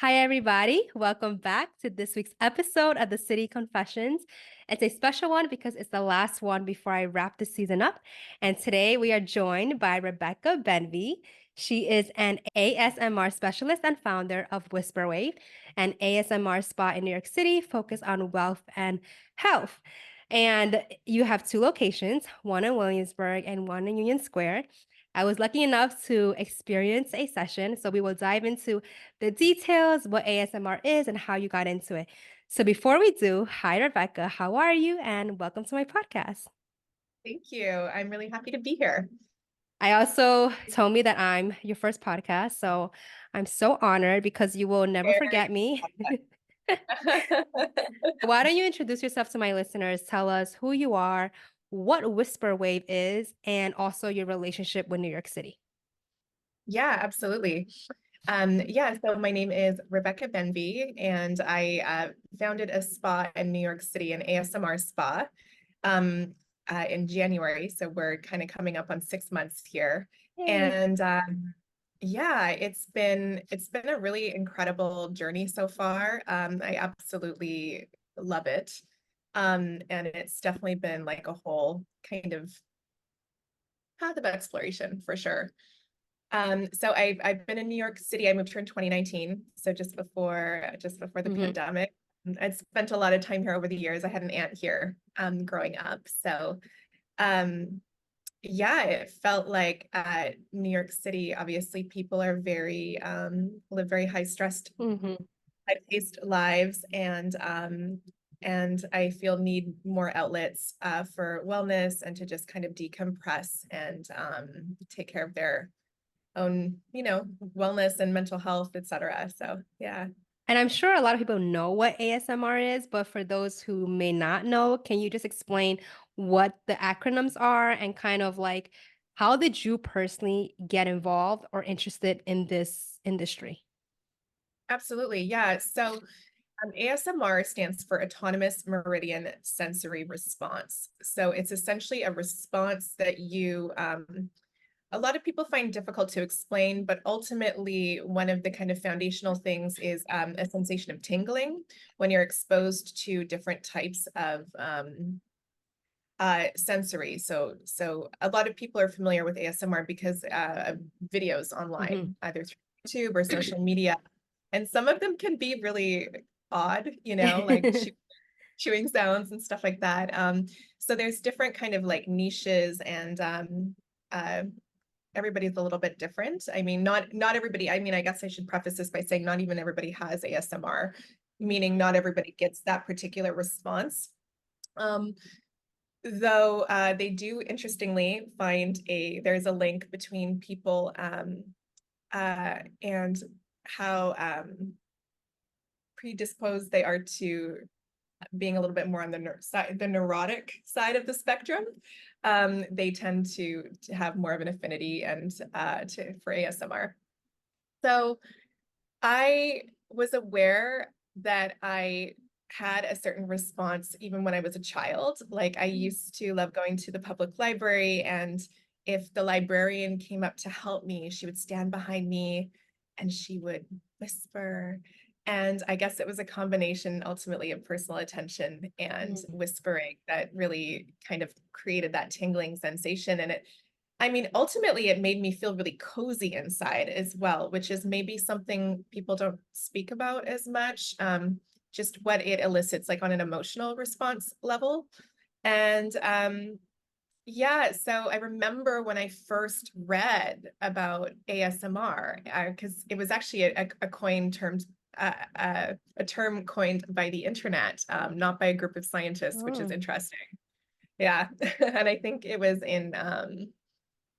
Hi, everybody. Welcome back to this week's episode of the City Confessions. It's a special one because it's the last one before I wrap the season up. And today we are joined by Rebecca Benvie. She is an ASMR specialist and founder of WhisperWave, an ASMR spa in New York City focused on wealth and health. And you have two locations, one in Williamsburg and one in Union Square. I was lucky enough to experience a session, so we will dive into the details, what ASMR is, and how you got into it. So before we do, hi, Rebecca. How are you? And welcome to my podcast. Thank you. I'm really happy to be here. I also told me that I'm your first podcast, so I'm so honored because you will never Very forget me. excited. Why don't you introduce yourself to my listeners? Tell us who you are, what WhisperWave is, and also your relationship with New York City. Yeah, absolutely. So my name is Rebecca Benvie, and I founded a spa in New York City, an ASMR spa, um, in January. So we're kind of coming up on 6 months here, Yay. and yeah, it's been a really incredible journey so far. I absolutely love it, and it's definitely been like a whole kind of path of exploration for sure. So I've been in New York City. I moved here in 2019, so just before the Mhm. pandemic. I'd spent a lot of time here over the years. I had an aunt here growing up. So um, yeah, it felt like New York City, obviously people are very live very high stressed, Mhm. high paced lives, and I feel need more outlets for wellness and to just kind of decompress and take care of their own, wellness and mental health, etc. So yeah. And I'm sure a lot of people know what ASMR is, but for those who may not know, can you just explain what the acronyms are and kind of like how did you personally get involved or interested in this industry? Absolutely. Yeah. So ASMR stands for Autonomous Meridian Sensory Response. So it's essentially a response that a lot of people find difficult to explain, but ultimately, one of the kind of foundational things is a sensation of tingling when you're exposed to different types of sensory. So a lot of people are familiar with ASMR because of videos Hmm. online, either through YouTube or social media, and some of them can be really odd, like chewing sounds and stuff like that. So there's different kind of like niches, and uh, everybody's a little bit different. I mean, not everybody. I mean, I guess I should preface this by saying not even everybody has ASMR, meaning not everybody gets that particular response. Um, though they do interestingly find there's a link between people and how predisposed they are to being a little bit more on the neurotic side of the spectrum. They tend to have more of an affinity and for ASMR. So I was aware that I had a certain response even when I was a child. Like I used to love going to the public library, and if the librarian came up to help me, she would stand behind me and she would whisper. And I guess it was a combination ultimately of personal attention and Mm. whispering that really kind of created that tingling sensation. And I mean, ultimately, it made me feel really cozy inside as well, which is maybe something people don't speak about as much. Just what it elicits, like on an emotional response level. And yeah, so I remember when I first read about ASMR, because it was actually a coined term, a term coined by the internet, not by a group of scientists, which is Oh. interesting. Yeah, and I think it was in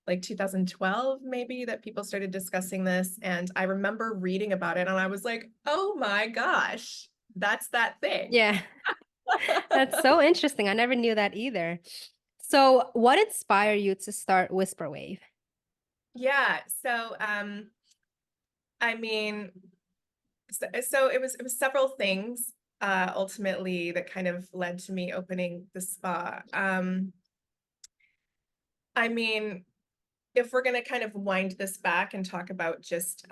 like 2012 maybe that people started discussing this, and I remember reading about it and I was like, oh my gosh, that's that thing. Yeah, that's so interesting. I never knew that either. So, what inspired you to start WhisperWave? Yeah, so I mean, so it was several things ultimately that kind of led to me opening the spa. I mean, if we're going to kind of wind this back and talk about just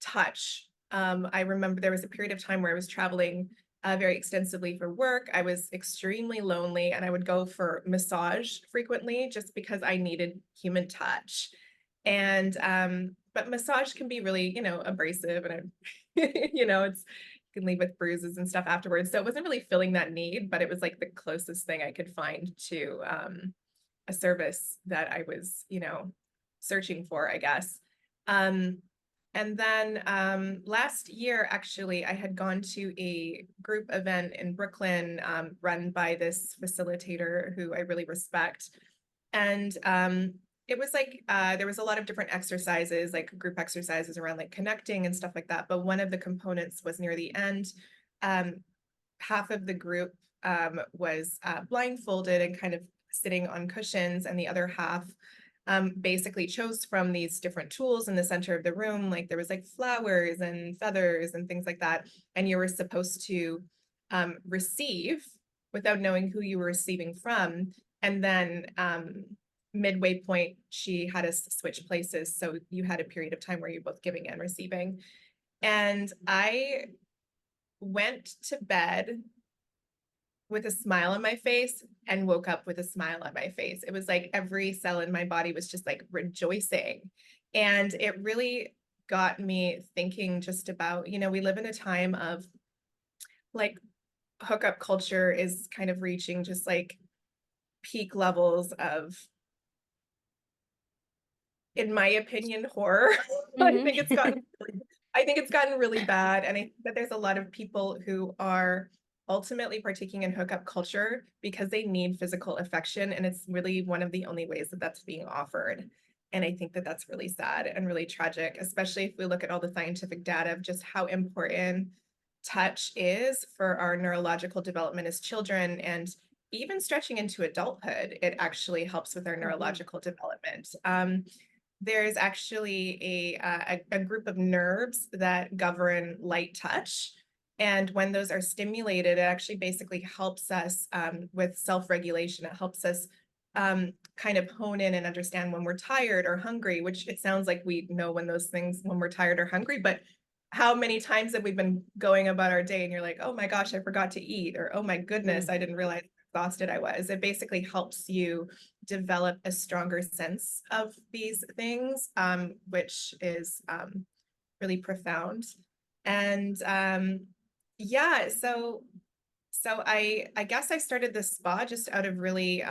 touch, I remember there was a period of time where I was traveling very extensively for work. I was extremely lonely, and I would go for massage frequently just because I needed human touch. And but massage can be really, abrasive, and it's you can leave with bruises and stuff afterwards. So it wasn't really filling that need, but it was like the closest thing I could find to a service that I was, searching for, I guess. Um, and then last year, actually, I had gone to a group event in Brooklyn run by this facilitator who I really respect. And it was like there was a lot of different exercises, like group exercises around like connecting and stuff like that. But one of the components was near the end. Um, Half of the group was blindfolded and kind of sitting on cushions, and the other half basically chose from these different tools in the center of the room. Like there was like flowers and feathers and things like that. And you were supposed to receive without knowing who you were receiving from. And then midway point, she had us switch places. So you had a period of time where you're both giving and receiving. And I went to bed with a smile on my face and woke up with a smile on my face. It was like every cell in my body was just like rejoicing. And it really got me thinking just about, we live in a time of like hookup culture is kind of reaching just like peak levels of, in my opinion, horror. I Hmm. think it's gotten I think it's gotten really bad. And I think that there's a lot of people who are ultimately partaking in hookup culture because they need physical affection. And it's really one of the only ways that that's being offered. And I think that that's really sad and really tragic, especially if we look at all the scientific data of just how important touch is for our neurological development as children. And even stretching into adulthood, it actually helps with our neurological development. There's actually a group of nerves that govern light touch. And when those are stimulated, it actually basically helps us with self-regulation. It helps us kind of hone in and understand when we're tired or hungry, which it sounds like we know when those things, when we're tired or hungry, but how many times have we been going about our day and you're like, oh my gosh, I forgot to eat, or oh my goodness, I didn't realize how exhausted I was. It basically helps you develop a stronger sense of these things, which is really profound. And yeah, so I guess I started this spa just out of really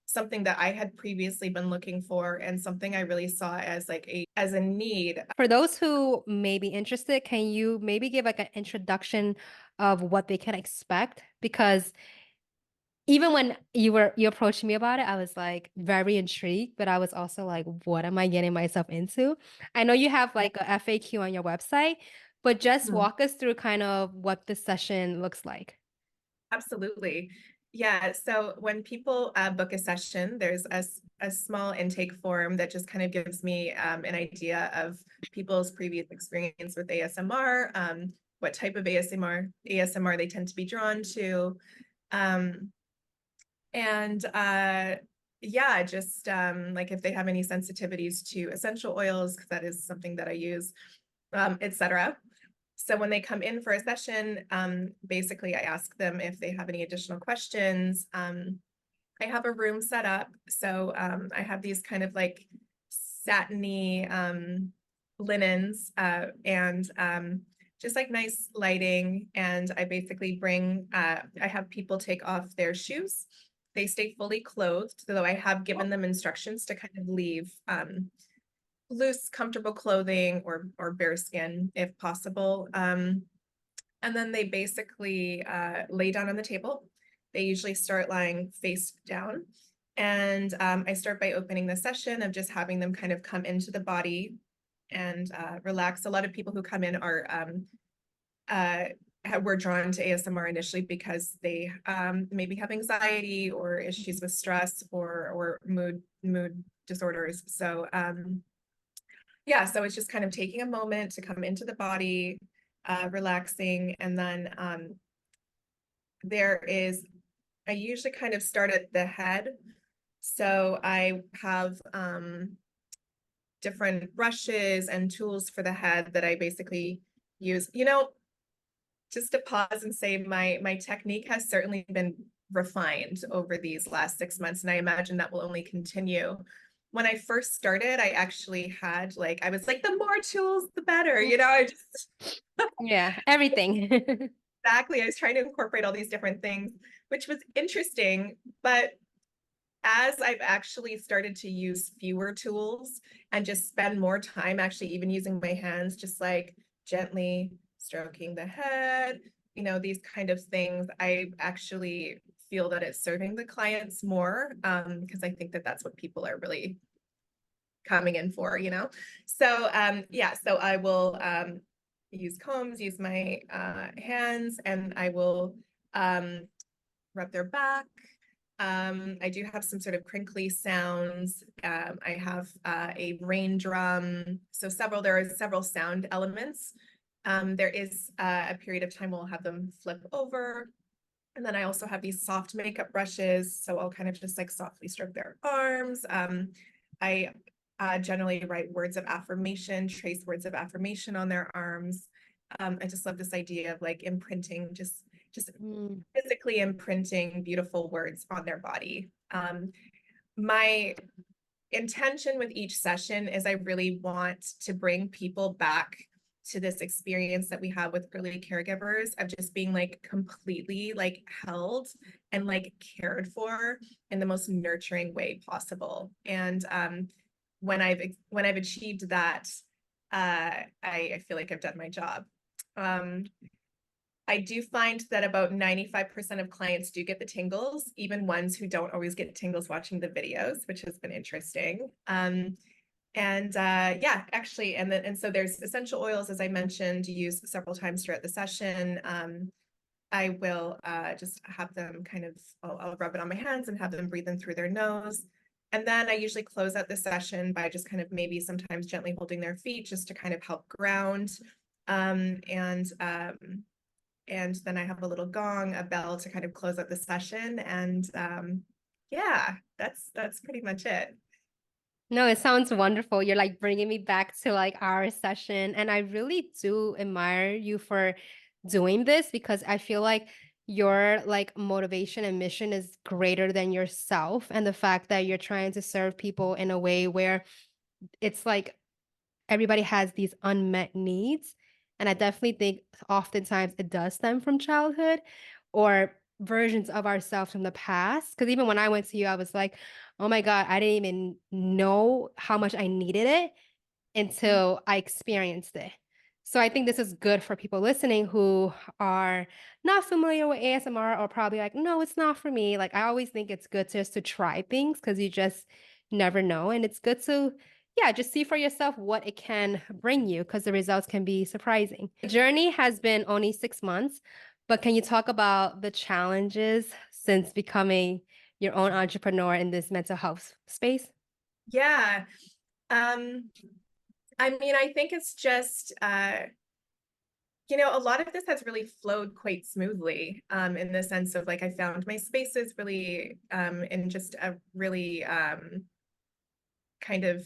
something that I had previously been looking for, and something I really saw as like as a need. For those who may be interested, can you maybe give like an introduction of what they can expect? Because even when you approached me about it, I was like very intrigued, but I was also like, what am I getting myself into? I know you have Yeah. like a FAQ on your website, but just Mhm. walk us through kind of what the session looks like. Absolutely. Yeah. So when people book a session, there's a small intake form that just kind of gives me an idea of people's previous experience with ASMR, what type of ASMR they tend to be drawn to. Um, and yeah, just like if they have any sensitivities to essential oils, because that is something that I use, etc. So when they come in for a session, basically I ask them if they have any additional questions. I have a room set up. So I have these kind of like satiny linens and just like nice lighting. And I basically I have people take off their shoes. They stay fully clothed, though I have given them instructions to kind of leave loose, comfortable clothing or bare skin if possible. And then they basically lay down on the table. They usually start lying face down. And I start by opening the session of just having them kind of come into the body and relax. A lot of people who come in are uh, were drawn to ASMR initially because they maybe have anxiety or issues with stress or mood disorders. So yeah, so it's just kind of taking a moment to come into the body, relaxing, and then I usually kind of start at the head. So I have different brushes and tools for the head that I basically use. Just to pause and say my technique has certainly been refined over these last 6 months, and I imagine that will only continue. When I first started, I actually had I was like, the more tools, the better. I just Yeah, everything. exactly. I was trying to incorporate all these different things, which was interesting. But as I've actually started to use fewer tools and just spend more time actually even using my hands, just like gently stroking the head, these kind of things, I actually feel that it's serving the clients more, because I think that that's what people are really coming in for. So yeah, so I will use combs, use my hands, and I will rub their back. I do have some sort of crinkly sounds. I have a rain drum. So there are several sound elements. There is a period of time we'll have them flip over. And then I also have these soft makeup brushes. So I'll kind of just softly stroke their arms. I generally write words of affirmation, trace words of affirmation on their arms. I just love this idea of imprinting, just physically imprinting beautiful words on their body. My intention with each session is I really want to bring people back to this experience that we have with early caregivers of just being completely held and cared for in the most nurturing way possible. And when I've achieved that, I feel like I've done my job. I do find that about 95% of clients do get the tingles, even ones who don't always get tingles watching the videos, which has been interesting. Yeah, actually, and so there's essential oils, as I mentioned, used several times throughout the session. I will just have them I'll rub it on my hands and have them breathe in through their nose. And then I usually close out the session by just maybe sometimes gently holding their feet just to help ground. And then I have a little gong, a bell to close out the session. And yeah, that's pretty much it. No, it sounds wonderful. You're bringing me back to our session. And I really do admire you for doing this because I feel like your motivation and mission is greater than yourself. And the fact that you're trying to serve people in a way where it's everybody has these unmet needs. And I definitely think oftentimes it does stem from childhood or versions of ourselves from the past. Because even when I went to you, I was like, oh my God, I didn't even know how much I needed it until I experienced it. So I think this is good for people listening who are not familiar with ASMR or probably no, it's not for me. I always think it's good just to try things because you just never know. And it's good to, yeah, just see for yourself what it can bring you because the results can be surprising. The journey has been only 6 months, but can you talk about the challenges since becoming your own entrepreneur in this mental health space? Yeah. I mean, I think it's just, a lot of this has really flowed quite smoothly, in the sense of I found my spaces really in just a really kind of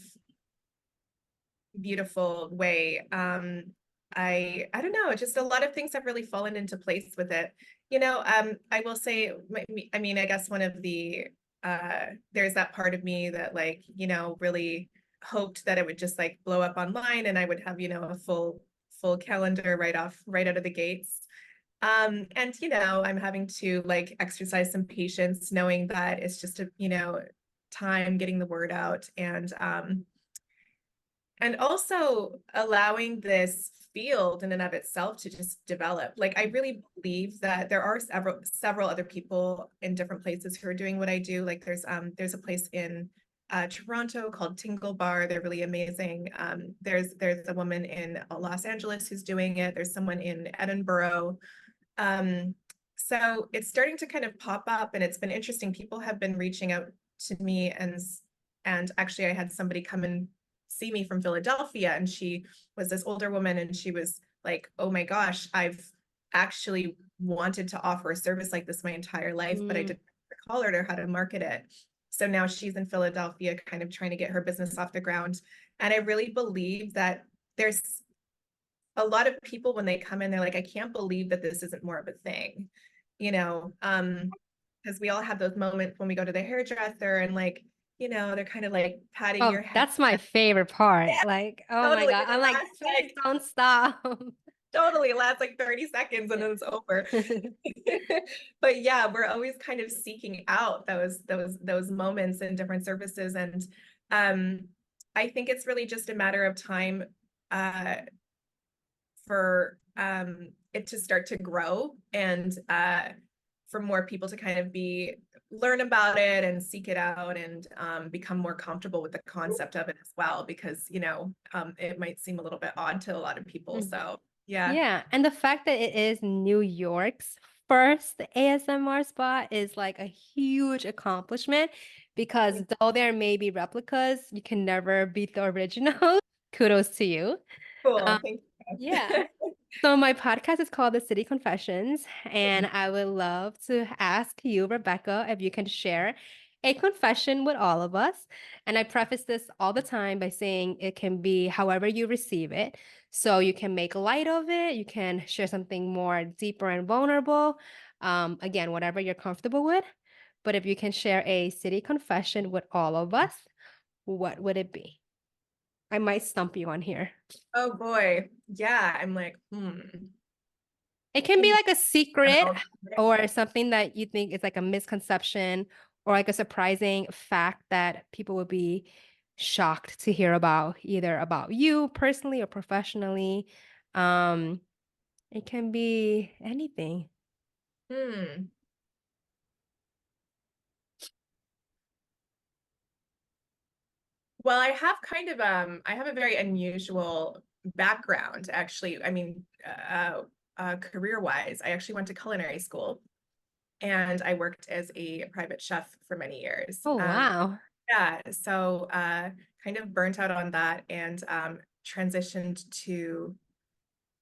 beautiful way. I don't know, just a lot of things have really fallen into place with it. I will say, I mean, I guess one of the there's that part of me that really hoped that it would just blow up online and I would have, a full calendar right out of the gates. And I'm having to exercise some patience, knowing that it's just a, time getting the word out and also allowing this field in and of itself to just develop. I really believe that there are several other people in different places who are doing what I do. There's a place in Toronto called Tingle Bar. They're really amazing. There's a woman in Los Angeles who's doing it. There's someone in Edinburgh. So it's starting to kind of pop up, and it's been interesting. People have been reaching out to me, and actually I had somebody come and see me from Philadelphia, and she was this older woman, and she was like, oh my gosh, I've actually wanted to offer a service like this my entire life, but I didn't call her or how to market it. So now she's in Philadelphia kind of trying to get her business off the ground. And I really believe that there's a lot of people when they come in, they're like, I can't believe that this isn't more of a thing, you know, because we all have those moments when we go to the hairdresser and like, they're kind of like patting Oh, your head. that's my favorite part. Yeah, Like, oh my totally. God. And I'm it like, lasts please like don't stop. totally it lasts like 30 seconds and Yeah. then it's over. But yeah, we're always kind of seeking out those moments in different services. And um I think it's really just a matter of time uh for it to start to grow and for more people to kind of learn about it and seek it out and become more comfortable with the concept of it as well, because it might seem a little bit odd to a lot of people. So yeah. Yeah, and the fact that it is New York's first ASMR spot is like a huge accomplishment because though there may be replicas, you can never beat the original. Kudos to you. Cool, Um, thank yeah. you. So my podcast is called The City Confessions, and I would love to ask you, Rebecca, if you can share a confession with all of us. And I preface this all the time by saying it can be however you receive it. So you can make light of it, you can share something more deeper and vulnerable. Again, whatever you're comfortable with. But if you can share a city confession with all of us, what would it be? I might stump you on here. Oh boy, yeah, I'm like, It can be can like a secret you or something that you think is like a misconception or like a surprising fact that people would be shocked to hear about, either about you personally or professionally. Um, it can be anything. hmm. Well, I have a very unusual background actually. I mean, career-wise, I actually went to culinary school and I worked as a private chef for many years. Oh, wow. Yeah, so kind of burnt out on that and transitioned to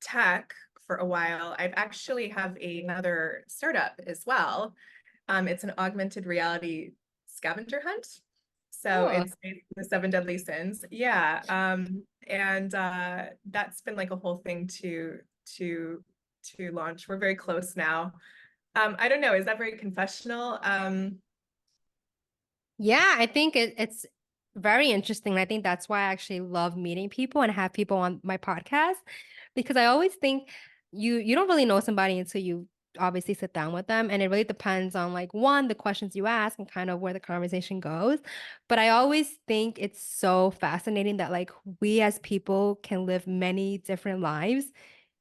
tech for a while. I've actually have another startup as well. It's an augmented reality scavenger hunt. So Oh, it's the seven deadly sins. Yeah. And that's been like a whole thing to to launch. We're very close now. I don't know, is that very confessional? yeah, I think it's very interesting. I think that's why I actually love meeting people and have people on my podcast because I always think you don't really know somebody until you obviously sit down with them, and it really depends on like one, the questions you ask and kind of where the conversation goes. But I always think it's so fascinating that like we as people can live many different lives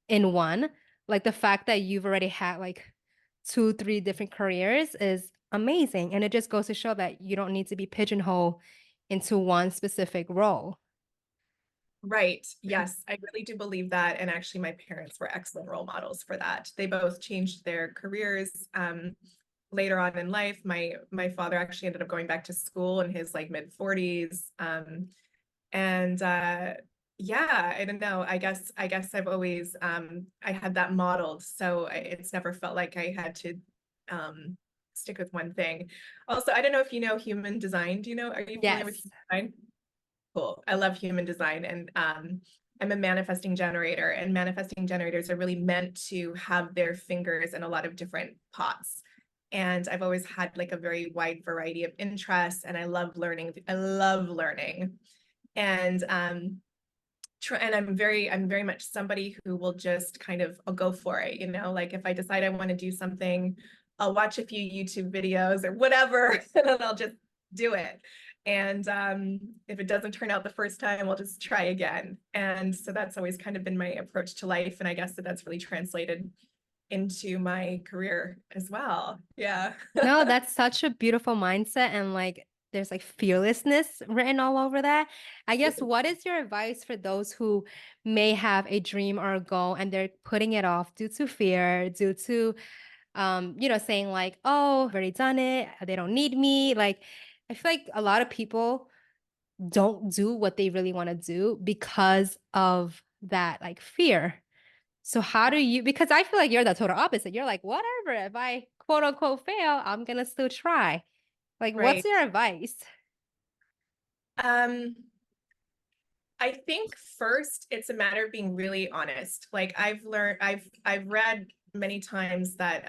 in one. Like the fact that you've already had like two, three different careers is amazing. And it just goes to show that you don't need to be pigeonholed into one specific role. Right. Yes, I really do believe that. And actually, my parents were excellent role models for that. They both changed their careers later on in life. My father actually ended up going back to school in his like mid 40s. And yeah, I don't know. I guess I've always I had that modeled. So it's never felt like I had to stick with one thing. Also, I don't know if you know human design. Do you know? Are you familiar with Yes. human design? Cool. I love human design and I'm a manifesting generator, and manifesting generators are really meant to have their fingers in a lot of different pots. And I've always had like a very wide variety of interests and I love learning. I love learning. And and I'm very much somebody who will just kind of I'll go for it, like if I decide I want to do something, I'll watch a few YouTube videos or whatever, and then I'll just do it. And if it doesn't turn out the first time, I'll just try again. And so that's always kind of been my approach to life. And I guess that's really translated into my career as well. Yeah. No, that's such a beautiful mindset. And like, there's like fearlessness written all over that. I guess, what is your advice for those who may have a dream or a goal and they're putting it off due to fear, due to saying like, oh, I've already done it. They don't need me. Like, I feel like a lot of people don't do what they really want to do because of that like fear. So how do you, because I feel like you're the total opposite. You're like, whatever, if I quote unquote fail, I'm gonna still try. Like, what's Right. your advice? Um, I think first it's a matter of being really honest. Like I've read many times that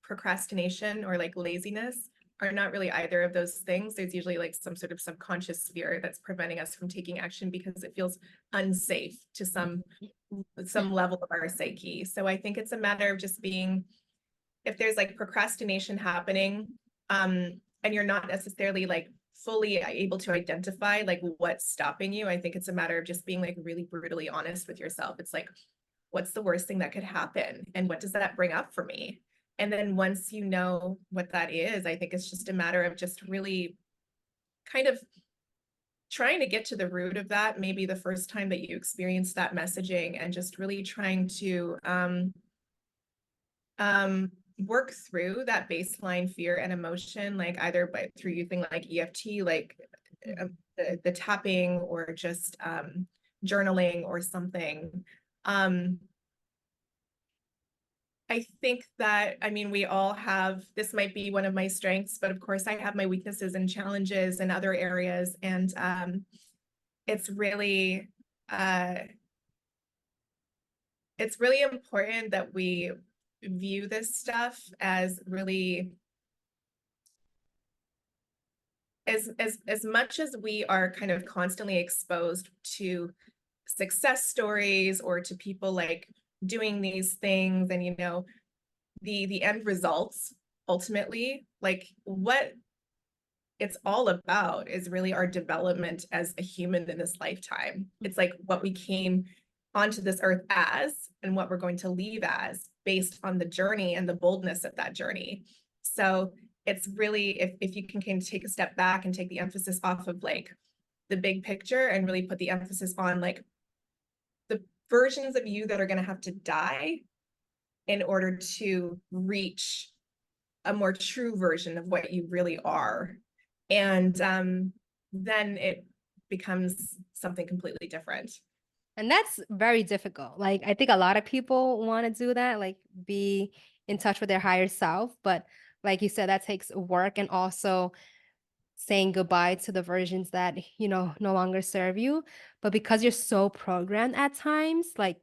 procrastination or like laziness are not really either of those things. There's usually like some sort of subconscious fear that's preventing us from taking action because it feels unsafe to some level of our psyche. So I think it's a matter of just being, if there's like procrastination happening, and you're not necessarily like fully able to identify like what's stopping you, I think it's a matter of just being like really brutally honest with yourself. It's like, what's the worst thing that could happen? And what does that bring up for me? And then once you know what that is, I think it's just a matter of just really kind of trying to get to the root of that, maybe the first time that you experience that messaging, and just really trying to work through that baseline fear and emotion, like either by through using like EFT, like the tapping, or just journaling or something. I think that, I mean, we all have, this might be one of my strengths, but of course I have my weaknesses and challenges in other areas. And it's really, uh, it's really important that we view this stuff as really, as much as we are kind of constantly exposed to success stories or to people like doing these things, and you know, the end results ultimately, like what it's all about is really our development as a human in this lifetime. It's like what we came onto this earth as and what we're going to leave as, based on the journey and the boldness of that journey. So it's really, if you can kind of take a step back and take the emphasis off of like the big picture and really put the emphasis on like the versions of you that are going to have to die in order to reach a more true version of what you really are. And then it becomes something completely different. And that's very difficult. Like, I think a lot of people want to do that, like be in touch with their higher self. But like you said, that takes work, and also saying goodbye to the versions that, no longer serve you. But because you're so programmed at times, like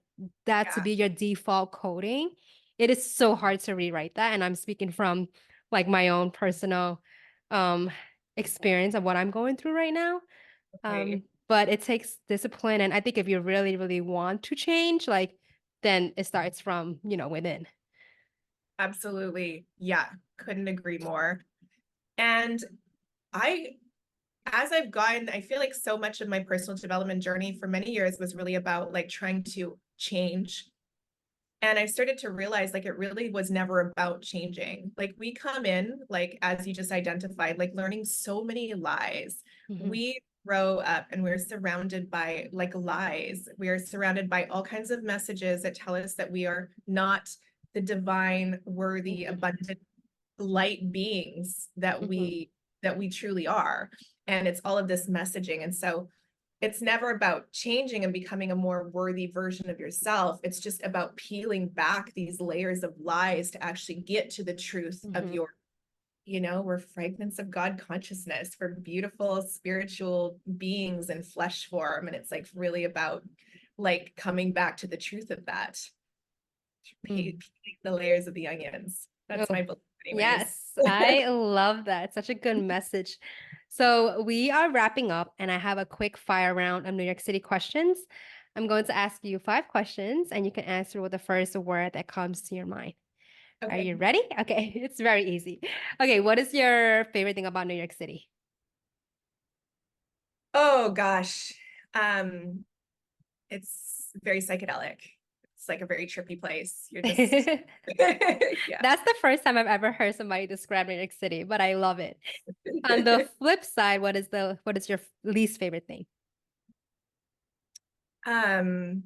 that to Yeah, be your default coding, it is so hard to rewrite that. And I'm speaking from like my own personal um experience of what I'm going through right now. okay. But it takes discipline. And I think if you really, really want to change, like then it starts from, within. Absolutely. Yeah, couldn't agree more. And I, as I've gotten, I feel like so much of my personal development journey for many years was really about like trying to change. And I started to realize like it really was never about changing. Like we come in, like as you just identified, like learning so many lies. Mhm. We grow up and we're surrounded by like lies. We are surrounded by all kinds of messages that tell us that we are not the divine, worthy, Mhm. abundant light beings that Mhm. we truly are. And it's all of this messaging. And so it's never about changing and becoming a more worthy version of yourself. It's just about peeling back these layers of lies to actually get to the truth of Mhm. your, you know, we're fragments of God consciousness. We're beautiful spiritual beings in flesh form. And it's like really about like coming back to the truth of that, Mm. peeling the layers of the onions. That's Oh, my belief anyways. yes, I love that. Such a good message. So we are wrapping up, and I have a quick fire round of New York City questions. I'm going to ask you 5 questions, and you can answer with the first word that comes to your mind. Are Okay. you ready? Okay, it's very easy. Okay, what is your favorite thing about New York City? Oh gosh. Um, it's very psychedelic. It's like a very trippy place. You're just yeah. That's the first time I've ever heard somebody describe New York City, but I love it. On the flip side, what is your least favorite thing? um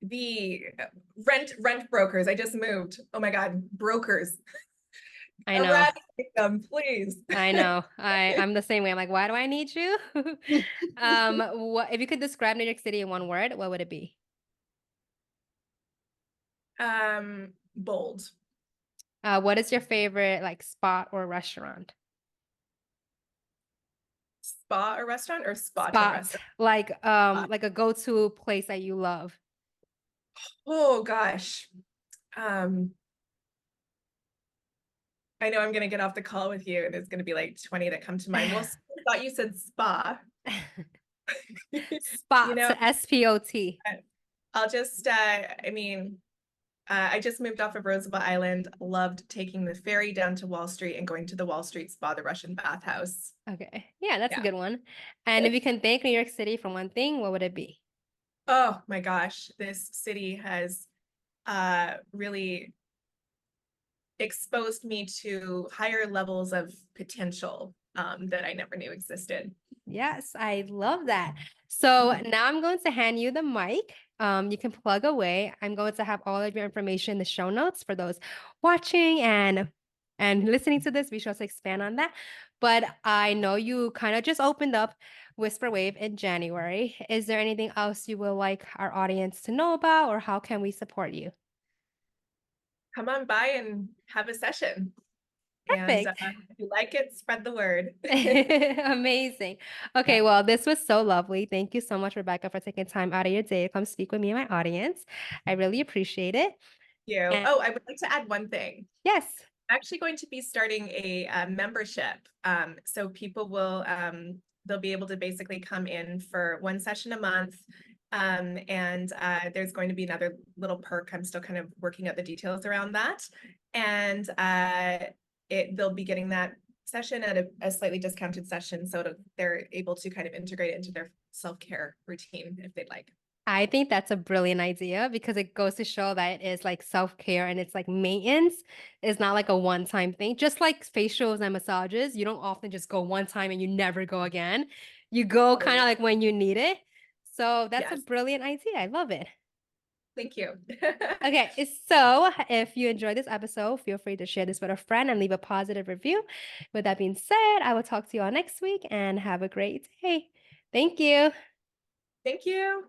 the rent brokers. I just moved. Oh my God, brokers. I know. Eradicate them, please. I know. I'm the same way. I'm like, why do I need you? What if you could describe New York City in one word, what would it be? Bold. What is your favorite like spot or restaurant? spa or restaurant or spot and Spot, restaurant? like a go-to place that you love. Oh gosh. Um, I know I'm gonna get off the call with you and there's gonna be like 20 that come to mind. Well, I thought you said spa. You Spot, know, S-P-O-T. I'll just I mean, I just moved off of Roosevelt Island, loved taking the ferry down to Wall Street and going to the Wall Street Spa, the Russian bathhouse. Okay. Yeah, that's a Yeah. good one. And if you can thank New York City for one thing, what would it be? Oh my gosh, this city has really exposed me to higher levels of potential that I never knew existed. Yes, I love that. So now I'm going to hand you the mic. You can plug away. I'm going to have all of your information in the show notes for those watching and listening to this. Be sure to expand on that. But I know you kind of just opened up WhisperWave in January. Is there anything else you would like our audience to know about, or how can we support you? Come on by and have a session. And Perfect. if you like it, spread the word. Amazing. Okay, well, this was so lovely. Thank you so much, Rebecca, for taking time out of your day to come speak with me and my audience. I really appreciate it. You. And Oh, I would like to add one thing. yes, I'm actually going to be starting a membership. So people will they'll be able to basically come in for one session a month. And there's going to be another little perk. I'm still kind of working out the details around that. And they'll be getting that session at a slightly discounted session. So they're able to kind of integrate it into their self-care routine if they'd like. I think that's a brilliant idea because it goes to show that it is like self-care and it's like maintenance. It's not like a one-time thing. Just like facials and massages, you don't often just go one time and you never go again. You go kind of Totally. like when you need it. So that's a Yes. brilliant idea. I love it. Thank you. Okay, so if you enjoyed this episode, feel free to share this with a friend and leave a positive review. With that being said, I will talk to you all next week and have a great day. Thank you. Thank you.